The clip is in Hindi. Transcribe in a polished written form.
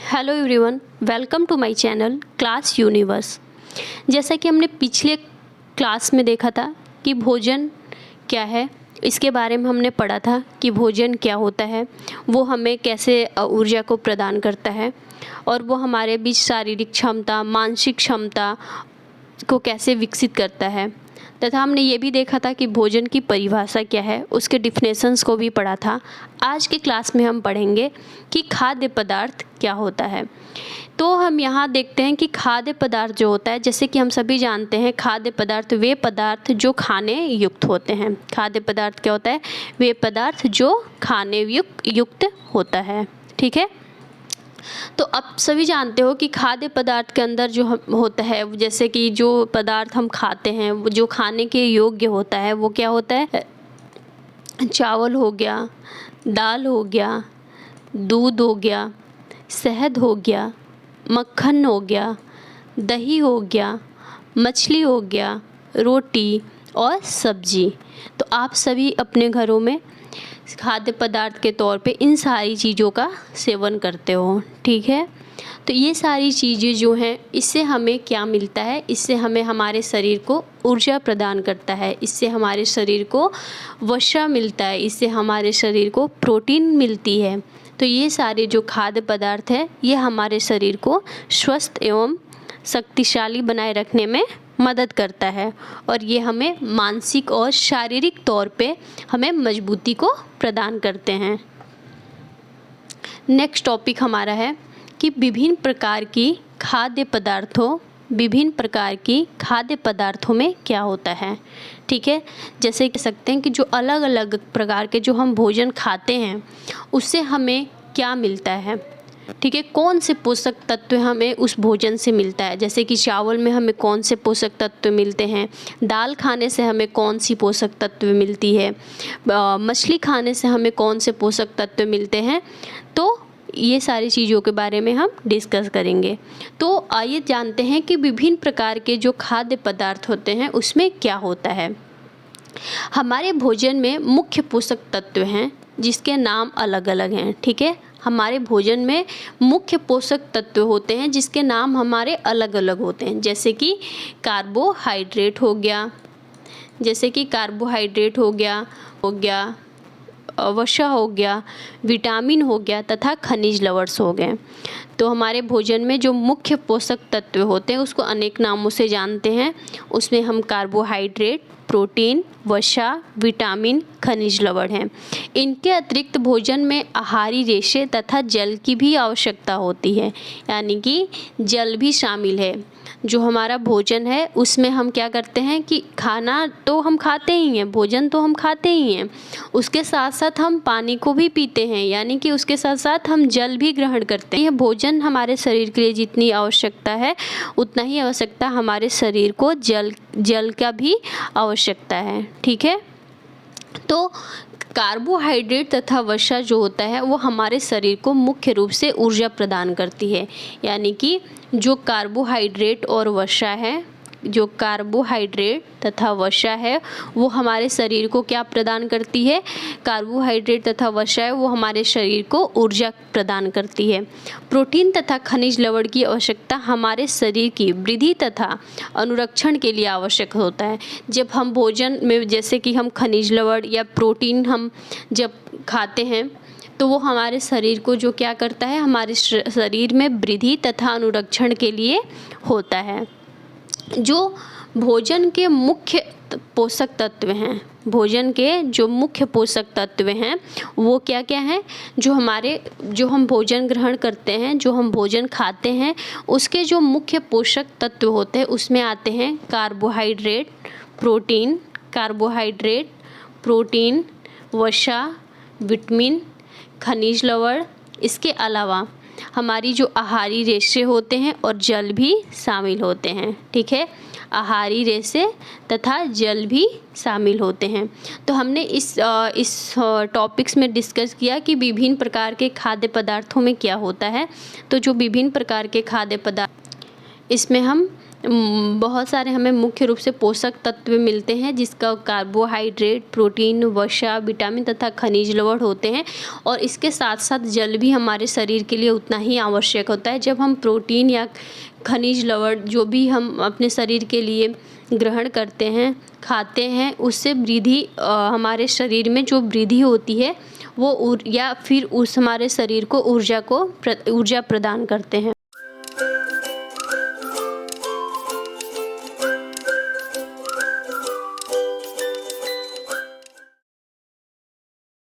Hello everyone, welcome to my channel class universe. जैसा कि हमने पिछले क्लास में देखा था कि भोजन क्या है, इसके बारे में हमने पढ़ा था कि भोजन क्या होता है, वो हमें कैसे ऊर्जा को प्रदान करता है और वो हमारे बीच शारीरिक क्षमता, मानसिक क्षमता को कैसे विकसित करता है। तथा हमने ये भी देखा था कि भोजन की परिभाषा क्या है, उसके डिफिनेशंस को भी पढ़ा था। आज की क्लास में हम पढ़ेंगे कि खाद्य पदार्थ क्या होता है। तो हम यहाँ देखते हैं कि खाद्य पदार्थ जो होता है, जैसे कि हम सभी जानते हैं, खाद्य पदार्थ वे पदार्थ जो खाने युक्त होते हैं। खाद्य पदार्थ क्या होता है? वे पदार्थ जो खाने युक्त होता है। ठीक है। तो अब सभी जानते हो कि खाद्य पदार्थ के अंदर जो होता है, जैसे कि जो पदार्थ हम खाते हैं वो जो खाने के योग्य होता है वो क्या होता है? चावल हो गया, दाल हो गया, दूध हो गया, शहद हो गया, मक्खन हो गया, दही हो गया, मछली हो गया, रोटी और सब्जी। तो आप सभी अपने घरों में खाद्य पदार्थ के तौर पे इन सारी चीज़ों का सेवन करते हो। ठीक है। तो ये सारी चीज़ें जो हैं, इससे हमें क्या मिलता है? इससे हमें हमारे शरीर को ऊर्जा प्रदान करता है, इससे हमारे शरीर को वसा मिलता है, इससे हमारे शरीर को प्रोटीन मिलती है। तो ये सारे जो खाद्य पदार्थ है, ये हमारे शरीर को स्वस्थ एवं शक्तिशाली बनाए रखने में मदद करता है और ये हमें मानसिक और शारीरिक तौर पे हमें मजबूती को प्रदान करते हैं। नेक्स्ट टॉपिक हमारा है कि विभिन्न प्रकार की खाद्य पदार्थों में क्या होता है। ठीक है। जैसे कह सकते हैं कि जो अलग अलग प्रकार के जो हम भोजन खाते हैं उससे हमें क्या मिलता है। ठीक है। कौन से पोषक तत्व हमें उस भोजन से मिलता है। जैसे कि चावल में हमें कौन से पोषक तत्व मिलते हैं, दाल खाने से हमें कौन सी पोषक तत्व मिलती है, मछली खाने से हमें कौन से पोषक तत्व मिलते हैं। तो ये सारी चीज़ों के बारे में हम डिस्कस करेंगे। तो आइए जानते हैं कि विभिन्न प्रकार के जो खाद्य पदार्थ होते हैं उसमें क्या होता है। हमारे भोजन में मुख्य पोषक तत्व हैं जिसके नाम अलग अलग हैं। ठीक है। हमारे भोजन में मुख्य पोषक तत्व होते हैं जिसके नाम हमारे अलग अलग होते हैं। जैसे कि कार्बोहाइड्रेट हो गया, वसा हो गया, विटामिन हो गया तथा खनिज लवण हो गए। तो हमारे भोजन में जो मुख्य पोषक तत्व होते हैं उसको अनेक नामों से जानते हैं। उसमें हम कार्बोहाइड्रेट, प्रोटीन, वसा, विटामिन, खनिज लवण हैं। इनके अतिरिक्त भोजन में आहारी रेशे तथा जल की भी आवश्यकता होती है, यानी कि जल भी शामिल है। जो हमारा भोजन है उसमें हम क्या करते हैं कि खाना तो हम खाते ही हैं, भोजन तो हम खाते ही हैं, उसके साथ साथ हम पानी को भी पीते हैं, यानी कि उसके साथ साथ हम जल भी ग्रहण करते हैं। यह भोजन हमारे शरीर के लिए जितनी आवश्यकता है उतना ही आवश्यकता हमारे शरीर को जल का भी आवश्यकता है। ठीक है। तो कार्बोहाइड्रेट तथा वसा जो होता है वो हमारे शरीर को मुख्य रूप से ऊर्जा प्रदान करती है, यानी कि जो कार्बोहाइड्रेट तथा वसा है वो हमारे शरीर को क्या प्रदान करती है? कार्बोहाइड्रेट तथा वसा है वो हमारे शरीर को ऊर्जा प्रदान करती है। प्रोटीन तथा खनिज लवण की आवश्यकता हमारे शरीर की वृद्धि तथा अनुरक्षण के लिए आवश्यक होता है। जब हम भोजन में जैसे कि हम खनिज लवण या प्रोटीन हम जब खाते हैं तो वो हमारे शरीर को जो क्या करता है, हमारे शरीर में वृद्धि तथा अनुरक्षण के लिए होता है। जो भोजन के मुख्य पोषक तत्व हैं, वो क्या क्या हैं? जो हम भोजन ग्रहण करते हैं, जो हम भोजन खाते हैं, उसके जो मुख्य पोषक तत्व होते हैं उसमें आते हैं कार्बोहाइड्रेट, प्रोटीन, वसा, विटामिन, खनिज लवण। इसके अलावा हमारी जो आहारी रेशे होते हैं और जल भी शामिल होते हैं। ठीक है। आहारी रेशे तथा जल भी शामिल होते हैं। तो हमने इस टॉपिक्स में डिस्कस किया कि विभिन्न प्रकार के खाद्य पदार्थों में क्या होता है। तो जो विभिन्न प्रकार के खाद्य पदार्थ, इसमें हम बहुत सारे हमें मुख्य रूप से पोषक तत्व मिलते हैं, जिसका कार्बोहाइड्रेट, प्रोटीन, वसा, विटामिन तथा खनिज लवण होते हैं। और इसके साथ साथ जल भी हमारे शरीर के लिए उतना ही आवश्यक होता है। जब हम प्रोटीन या खनिज लवण जो भी हम अपने शरीर के लिए ग्रहण करते हैं, खाते हैं, उससे वृद्धि हमारे शरीर में जो वृद्धि होती है वो या फिर उस हमारे शरीर को ऊर्जा प्रदान करते हैं।